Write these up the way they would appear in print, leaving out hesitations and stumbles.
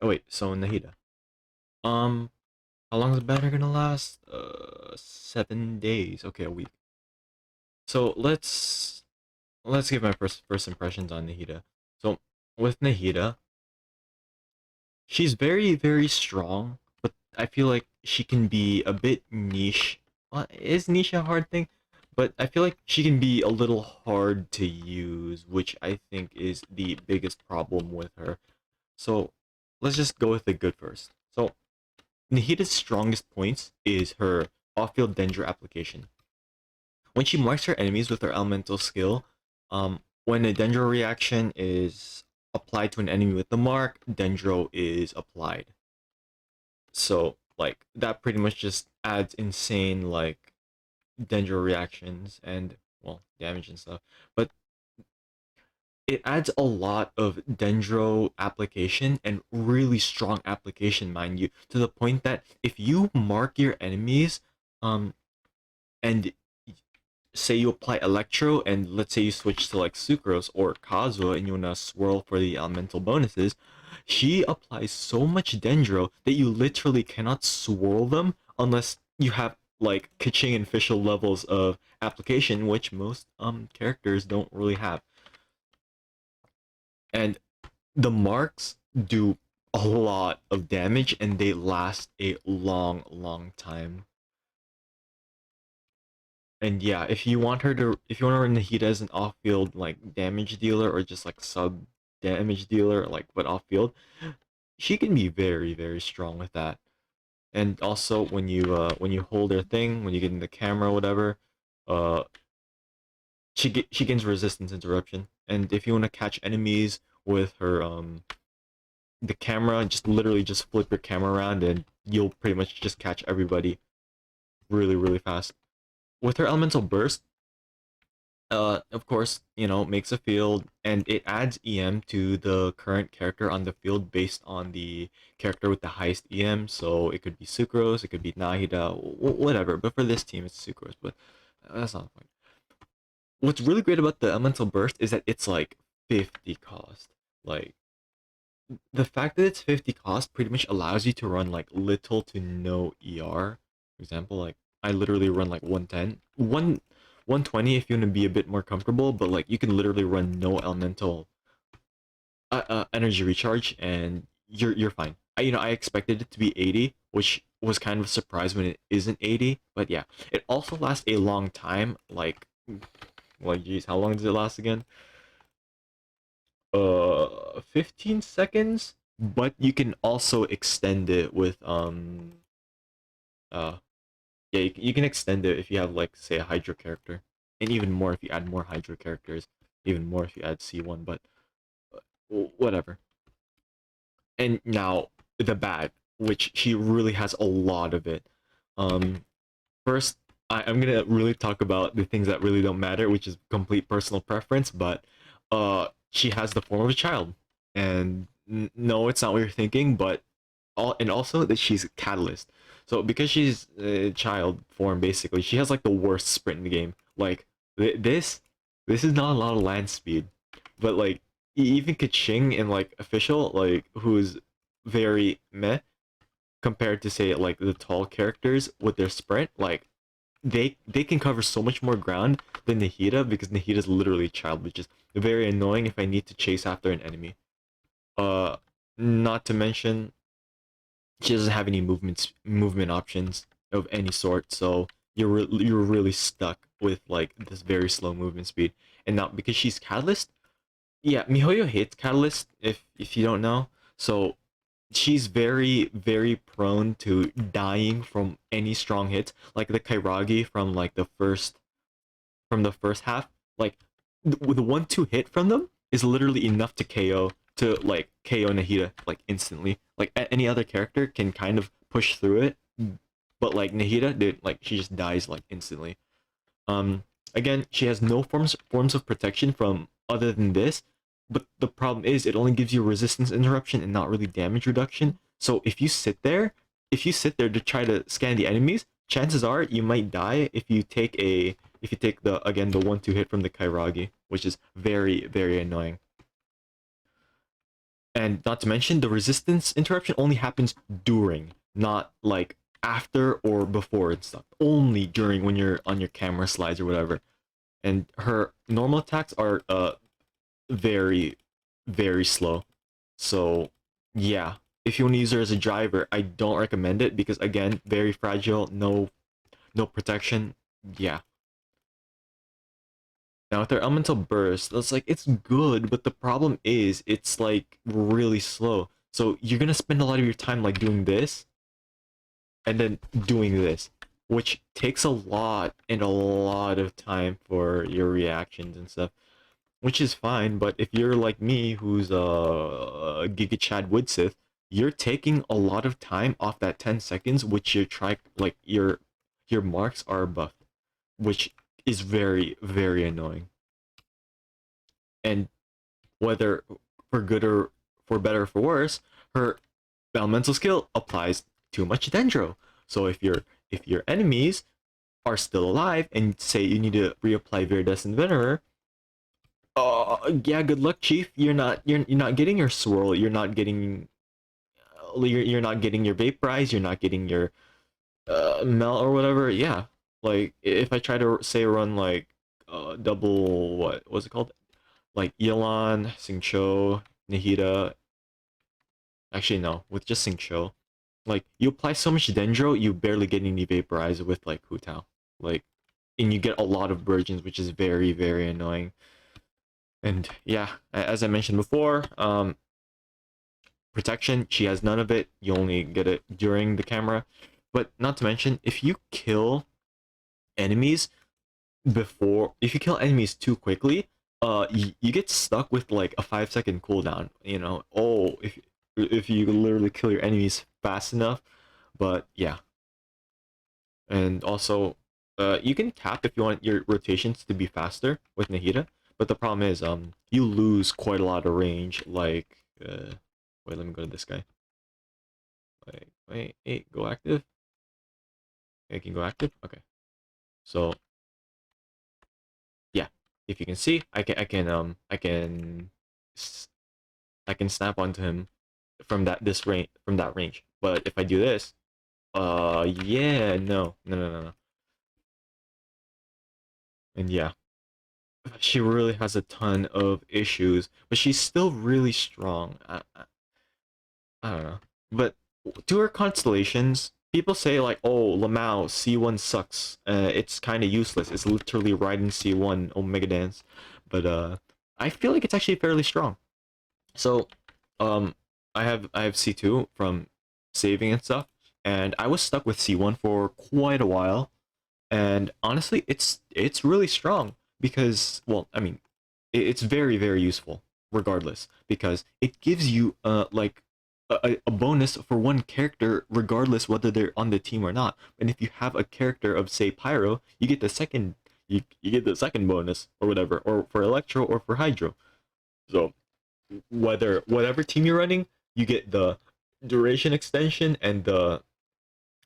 Oh wait, so Nahida. Um, how long is the banner gonna last? 7 days. Okay, a week. So let's give my first impressions on Nahida. So with Nahida, she's very strong, but I feel like she can be a bit niche. Is niche a hard thing? But I feel like she can be a little hard to use, which I think is the biggest problem with her. So let's just go with the good first. So Nahida's strongest points is her off-field Dendro application. When she marks her enemies with her elemental skill, when a Dendro reaction is applied to an enemy with the mark, Dendro is applied. So like that pretty much just adds insane like Dendro reactions and well damage and stuff. But it adds a lot of Dendro application and really strong application, mind you, to the point that if you mark your enemies, um, and say you apply Electro, and let's say you switch to like Sucrose or Kazuha and you wanna swirl for the elemental bonuses, she applies so much Dendro that you literally cannot swirl them unless you have like Kaching and Fischl levels of application, which most characters don't really have. And the marks do a lot of damage and they last a long time. And yeah, if you want to run Nahida as an off-field like damage dealer or just like sub damage dealer, like but off-field, she can be very strong with that. And also when you hold her thing, when you get in the camera or whatever, uh she gains resistance interruption. And if you want to catch enemies with her the camera, just literally just flip your camera around and you'll pretty much just catch everybody really fast. With her elemental burst, of course, you know, makes a field and it adds EM to the current character on the field based on the character with the highest EM. So it could be Sucrose, it could be Nahida, whatever. But for this team, it's Sucrose. But that's not the point. What's really great about the elemental burst is that it's like 50 cost. Like the fact that it's 50 cost pretty much allows you to run like little to no ER. For example, like I literally run like 110. 120 if you want to be a bit more comfortable, but like you can literally run no elemental energy recharge and you're fine. I expected it to be 80, which was kind of a surprise when it isn't 80, but yeah. It also lasts a long time, like geez, how long does it last again? 15 seconds, but you can also extend it with uh yeah, you can extend it if you have like say a hydro character, and even more if you add more hydro characters, even more if you add C1, but whatever. And now the bad, which she really has a lot of it. um First, I'm gonna really talk about the things that really don't matter, which is complete personal preference. But she has the form of a child, and no, it's not what you're thinking. But and also that she's a catalyst. So because she's a child form, basically, she has like the worst sprint in the game. Like this is not a lot of land speed, but like even Kaching in like official, like who's very meh compared to say like the tall characters with their sprint, like they can cover so much more ground than Nahida because Nahida's literally a child, which is very annoying if I need to chase after an enemy. Uh, Not to mention she doesn't have any movement options of any sort, so you're really stuck with like this very slow movement speed. And now because she's Catalyst, yeah, Mihoyo hates Catalyst if you don't know. So she's very prone to dying from any strong hits like the Kairagi from the first half. Like the 1-2 hit from them is literally enough to KO Nahida like instantly. Like any other character can kind of push through it, but like Nahida did, like she just dies like instantly. um Again, she has no forms of protection from other than this, but the problem is it only gives you resistance interruption and not really damage reduction. So if you sit there to try to scan the enemies, chances are you might die if you take the again the 1-2 hit from the Kairagi, which is very annoying. And not to mention, the resistance interruption only happens during, not like after or before and stuff. Only during when you're on your camera slides or whatever. And her normal attacks are very, very slow. So yeah, if you want to use her as a driver, I don't recommend it because again, very fragile, no protection. Yeah. Now with their elemental burst, it's like it's good, but the problem is it's like really slow. So you're gonna spend a lot of your time like doing this and then doing this, which takes a lot and a lot of time for your reactions and stuff, which is fine. But if you're like me, who's a Giga Chad Woodsith, you're taking a lot of time off that 10 seconds, which your like your marks are buffed, which is very very annoying. And whether for good or for better or for worse, her elemental skill applies too much Dendro. So if your enemies are still alive and say you need to reapply Viridescent Venerer, yeah, good luck, Chief. You're not getting your swirl. You're not getting your vaporize. You're not getting your melt or whatever. Yeah, like if I try to say run like double what was it called? Like Yelan, Xingqiu, Nahida. Actually, no, with just Xingqiu. Like, you apply so much Dendro, you barely get any Vaporize with, like, Hu Tao. Like, and you get a lot of virgins, which is very, very annoying. And yeah, as I mentioned before, protection, she has none of it. You only get it during the camera. But not to mention, if you kill enemies if you kill enemies too quickly, you get stuck with like a 5 second cooldown. You know, oh, if you literally kill your enemies fast enough. But yeah, and also, you can cap if you want your rotations to be faster with Nahida. But the problem is, you lose quite a lot of range. Like, wait, let me go to this guy. Wait, go active. Okay, can go active. Okay, so yeah, if you can see, I can snap onto him from that range. But if I do this, yeah, no. And yeah, she really has a ton of issues, but she's still really strong. I don't know. But to her constellations, people say like, oh, lmaooo C1 sucks. It's kind of useless. It's literally riding C1 Omega Dance. But I feel like it's actually fairly strong. So, um, I have C2 from saving and stuff, and I was stuck with C1 for quite a while. And honestly, it's really strong because, well, I mean, it's very very useful regardless because it gives you like a bonus for one character regardless whether they're on the team or not. And if you have a character of say Pyro, you get the second you get the second bonus or whatever, or for Electro or for Hydro. So whatever team you're running, you get the duration extension and the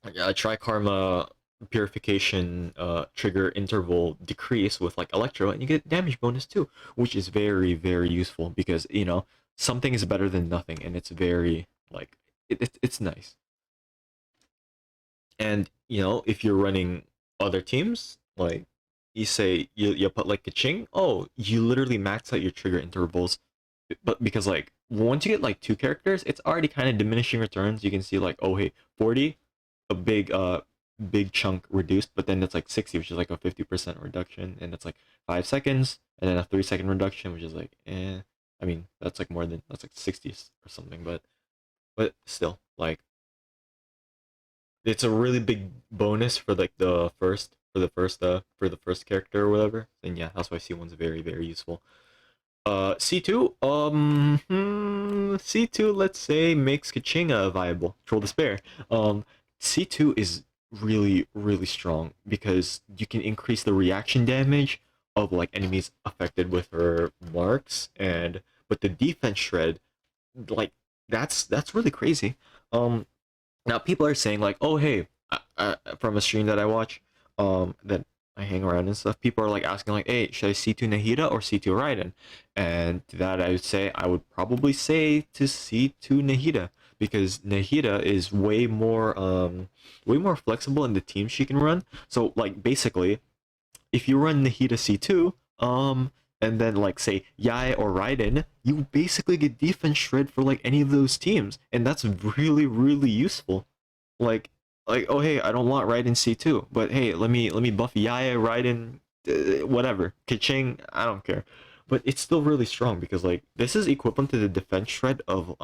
trikarma purification trigger interval decrease with like Electro, and you get damage bonus too, which is very very useful because you know something is better than nothing, and it's very like it's nice. And you know, if you're running other teams, like you say you put like Kaching, oh, you literally max out your trigger intervals. But because like once you get like two characters, it's already kind of diminishing returns. You can see like, oh hey, 40, a big chunk reduced, but then it's like 60, which is like a 50% reduction, and it's like 5 seconds, and then a 3 second reduction, which is like I mean that's like 60 or something, but still like it's a really big bonus for like for the first character or whatever. And yeah, that's why C1's very very useful. C2, C2, let's say, makes Kachinga viable. Troll Despair. C2 is really, really strong because you can increase the reaction damage of like enemies affected with her marks, and but the defense shred, like that's really crazy. Now people are saying like, oh hey, from a stream that I watch, that I hang around and stuff, people are like asking like, hey, should I C2 Nahida or C2 Raiden? And to that I would say I would probably say to C2 Nahida, because Nahida is way more flexible in the teams she can run. So like basically, if you run Nahida C2, and then like say Yae or Raiden, you basically get defense shred for like any of those teams, and that's really useful. Like oh hey, I don't want Raiden C2, but hey, let me buff Yae, Raiden, whatever, Kaching, I don't care. But it's still really strong because like this is equivalent to the defense shred of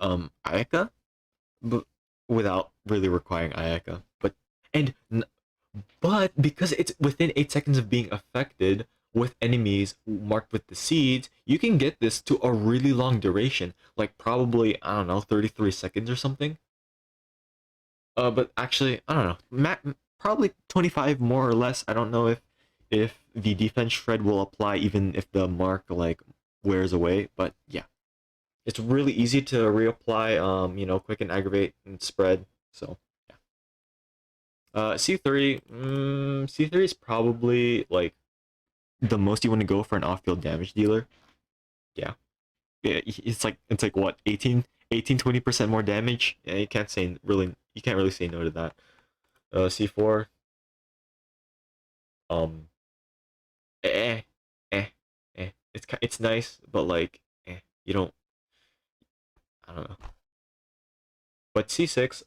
Ayaka, but without really requiring Ayaka. And but because it's within 8 seconds of being affected with enemies marked with the seeds, you can get this to a really long duration, like probably, I don't know, 33 seconds or something. But actually, I don't know, probably 25 more or less. I don't know if the defense shred will apply even if the mark like wears away, but yeah. It's really easy to reapply, quick and aggravate and spread, so yeah. C3, C3 is probably like the most you want to go for an off-field damage dealer. Yeah. Yeah, it's like what, 20% more damage. Yeah, you can't really say no to that. C4, um eh eh it's nice, but like you don't, I don't know. But C6,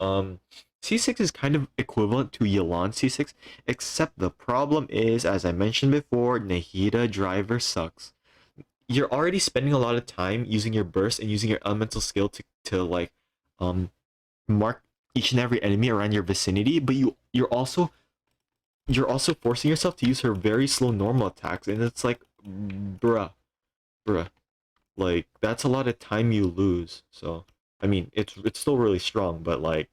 C6 is kind of equivalent to Yelan C6, except the problem is, as I mentioned before, Nahida driver sucks. You're already spending a lot of time using your burst and using your elemental skill to like mark each and every enemy around your vicinity, but you're also forcing yourself to use her very slow normal attacks, and it's like, bruh, like that's a lot of time you lose. So I mean, it's still really strong, but like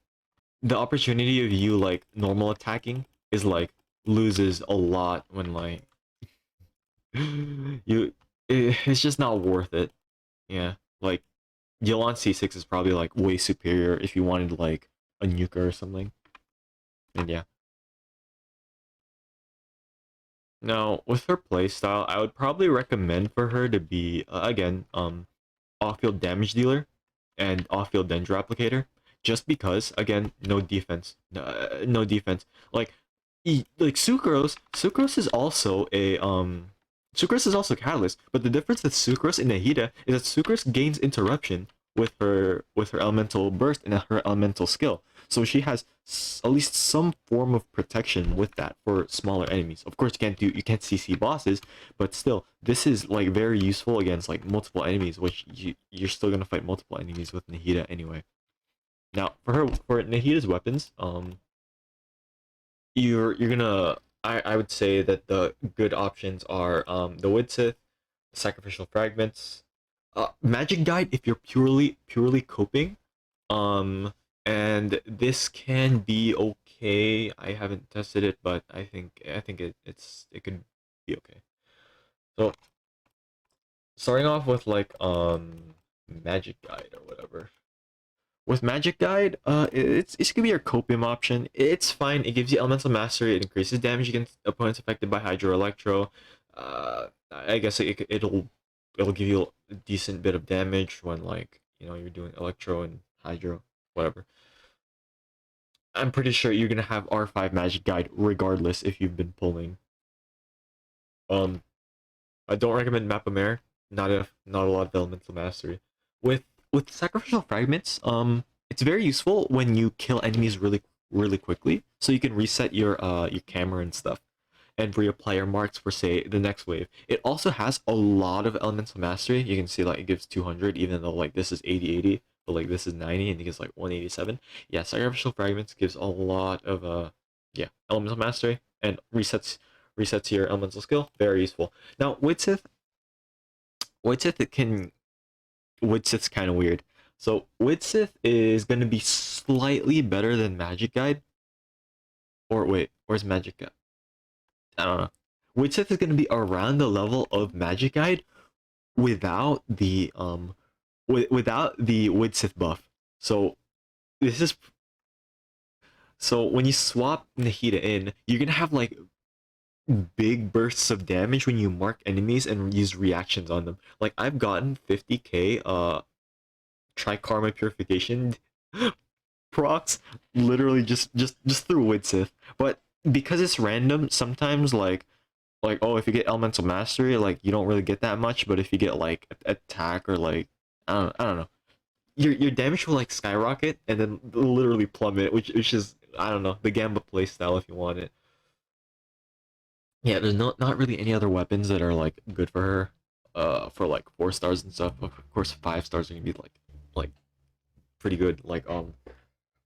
the opportunity of you like normal attacking is like loses a lot when like it's just not worth it. Yeah, like Yelan C6 is probably like way superior if you wanted like a nuker or something. And yeah. Now with her playstyle, I would probably recommend for her to be again off-field damage dealer and off-field Dendro applicator, just because again no defense. Like like Sucrose is also a Sucrose is also Catalyst, but the difference with Sucrose and Nahida is that Sucrose gains interruption with her elemental burst and her elemental skill. So she has at least some form of protection with that for smaller enemies. Of course, you can't CC bosses, but still, this is like very useful against like multiple enemies, which you're still gonna fight multiple enemies with Nahida anyway. Now, for Nahida's weapons, you're gonna I would say that the good options are the Wood Sith, Sacrificial Fragments, Magic Guide if you're purely coping, um and this can be okay. I haven't tested it, but I think it could be okay. So starting off with like Magic Guide or whatever. With Magic Guide, it's gonna be your copium option. It's fine. It gives you elemental mastery. It increases damage against opponents affected by Hydro Electro. I guess it'll give you a decent bit of damage when like you're doing Electro and Hydro, whatever. I'm pretty sure you're gonna have R5 Magic Guide regardless if you've been pulling. Um, I don't recommend Map of Mare. Not a lot of elemental mastery. With sacrificial fragments, it's very useful when you kill enemies really quickly, so you can reset your camera and stuff, and reapply your marks for say the next wave. It also has a lot of elemental mastery. You can see like it gives 200, even though like this is 80/80, but like this is 90 and it gives like 187. Yeah, sacrificial fragments gives a lot of yeah, elemental mastery and resets your elemental skill. Very useful. Now Widsith it can Widsith's kind of weird. So Widsith is going to be slightly better than Magic Guide. Or wait, where's Magic Guide? I don't know. Widsith is going to be around the level of Magic Guide without the without the Widsith buff. So this is So when you swap Nahida in, you're gonna have like big bursts of damage when you mark enemies and use reactions on them. Like I've gotten 50k Trikarma Purification procs literally just through Widsith. But because it's random, sometimes like oh if you get Elemental Mastery, like you don't really get that much, but if you get like attack or like I don't know, your damage will like skyrocket and then literally plummet, which is I don't know the Gamba playstyle if you want it. Yeah, there's not really any other weapons that are like good for her. For like 4 stars and stuff. Of course, 5 stars are gonna be like pretty good. Like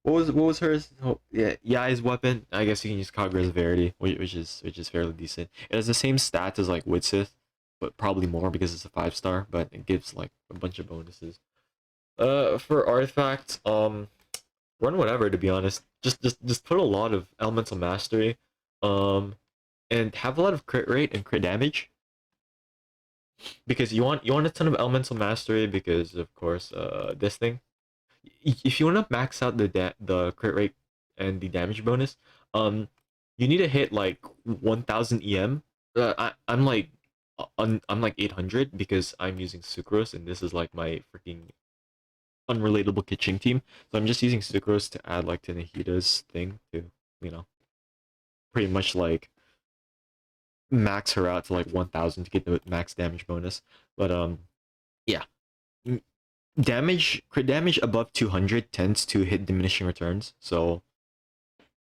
what was hers? Oh, yeah, Yai's weapon. I guess you can use Kagura's Verity, which is fairly decent. It has the same stats as like Widsith, but probably more because it's a 5 star. But it gives like a bunch of bonuses. For artifacts, run whatever to be honest. Just put a lot of elemental mastery, um, and have a lot of crit rate and crit damage because you want a ton of elemental mastery because of course this thing if you want to max out the crit rate and the damage bonus, you need to hit like 1000 EM. I'm like I'm like 800 because I'm using Sucrose and this is like my freaking unrelatable kitchen team. So I'm just using Sucrose to add like to Nahida's thing to you know pretty much like max her out to like 1000 to get the max damage bonus. But yeah, damage crit damage above 200 tends to hit diminishing returns. So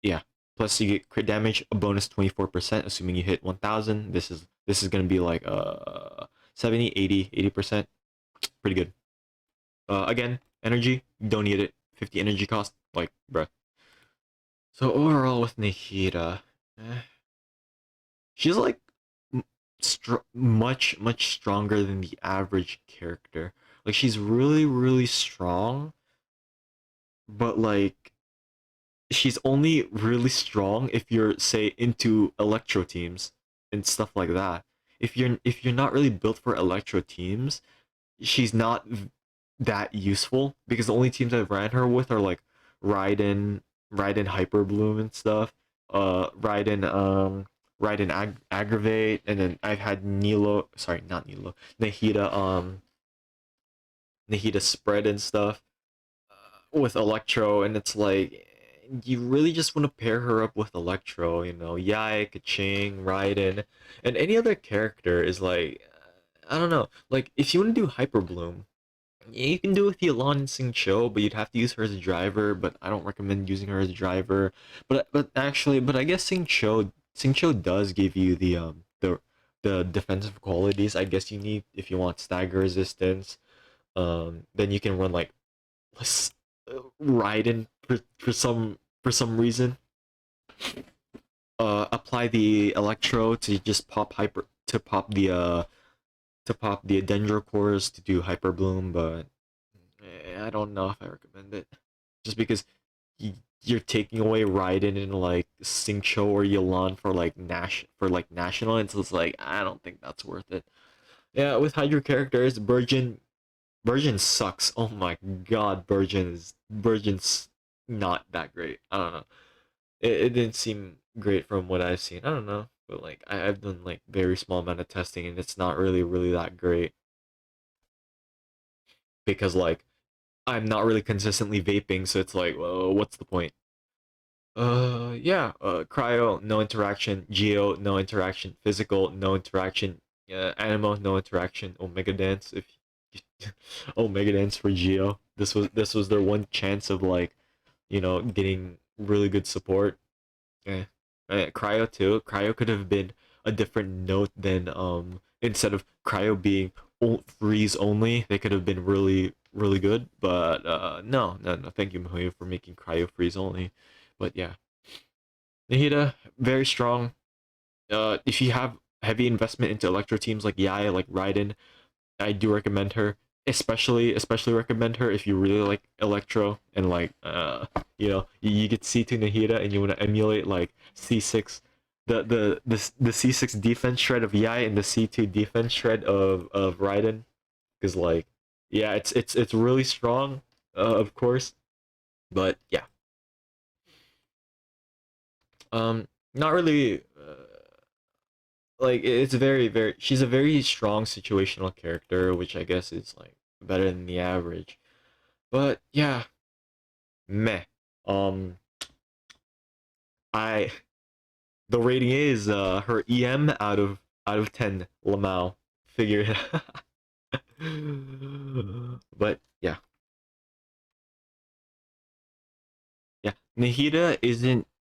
yeah, plus you get crit damage a bonus 24% assuming you hit 1000. This is going to be like 70 80%. Pretty good. Again, energy, you don't need it. 50 energy cost, like bruh. So overall with Nahida, eh, she's like much stronger than the average character. Like she's really strong, but like she's only really strong if you're say into electro teams and stuff like that. If you're not really built for electro teams, she's not that useful because the only teams I've ran her with are like Raiden, Raiden Hyper Bloom and stuff. Raiden Aggravate, and then I've had Nilo. Sorry, not Nilo. Nahida. Nahida Spread and stuff with Electro, and it's like you really just want to pair her up with Electro, Yai, Kaching, Raiden, and any other character is like I don't know. Like if you want to do Hyper Bloom, yeah, you can do it with Yelan and Sing Cho, but you'd have to use her as a driver. But I don't recommend using her as a driver. But I guess Sing Cho does give you the defensive qualities. I guess you need if you want stagger resistance. Then you can run like let's Raiden for some reason. Apply the Electro to just pop the Dendro cores to do Hyper Bloom, but I don't know if I recommend it. Just because you're taking away Raiden and like Singcho or Yelan for like national, and so it's like I don't think that's worth it. Yeah, with Hydro characters, Virgin sucks. Oh my god, Virgin's not that great. I don't know. It didn't seem great from what I've seen. I don't know, but like I've done like very small amount of testing, and it's not really that great because like I'm not really consistently vaping, so it's like, well, what's the point? Yeah. Cryo, no interaction. Geo, no interaction. Physical, no interaction. Animo, no interaction. Omega Dance, if Omega Dance for Geo. This was their one chance of like, getting really good support. Yeah. Cryo too. Cryo could have been a different note than instead of Cryo being freeze only, they could have been really good. But no. Thank you, Mihoyo, for making Cryo freeze only. But yeah, Nahida very strong. If you have heavy investment into Electro teams like Yaya, like Raiden, I do recommend her. Especially recommend her if you really like Electro and like you get C2 Nahida and you want to emulate like C6 the C6 defense shred of Yai and the C2 defense shred of Raiden because like yeah it's really strong of course but yeah Not really. Like it's very. She's a very strong situational character, which I guess is like better than the average. But yeah, meh. Um, I the rating is her EM out of 10. Lamau, figure it out. But yeah, yeah. Nahida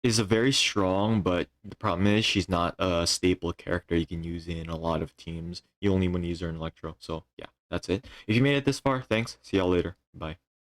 is a very strong, but the problem is she's not a staple character you can use in a lot of teams. You only want to use her in Electro. So yeah, that's it. If you made it this far, thanks. See y'all later. Bye.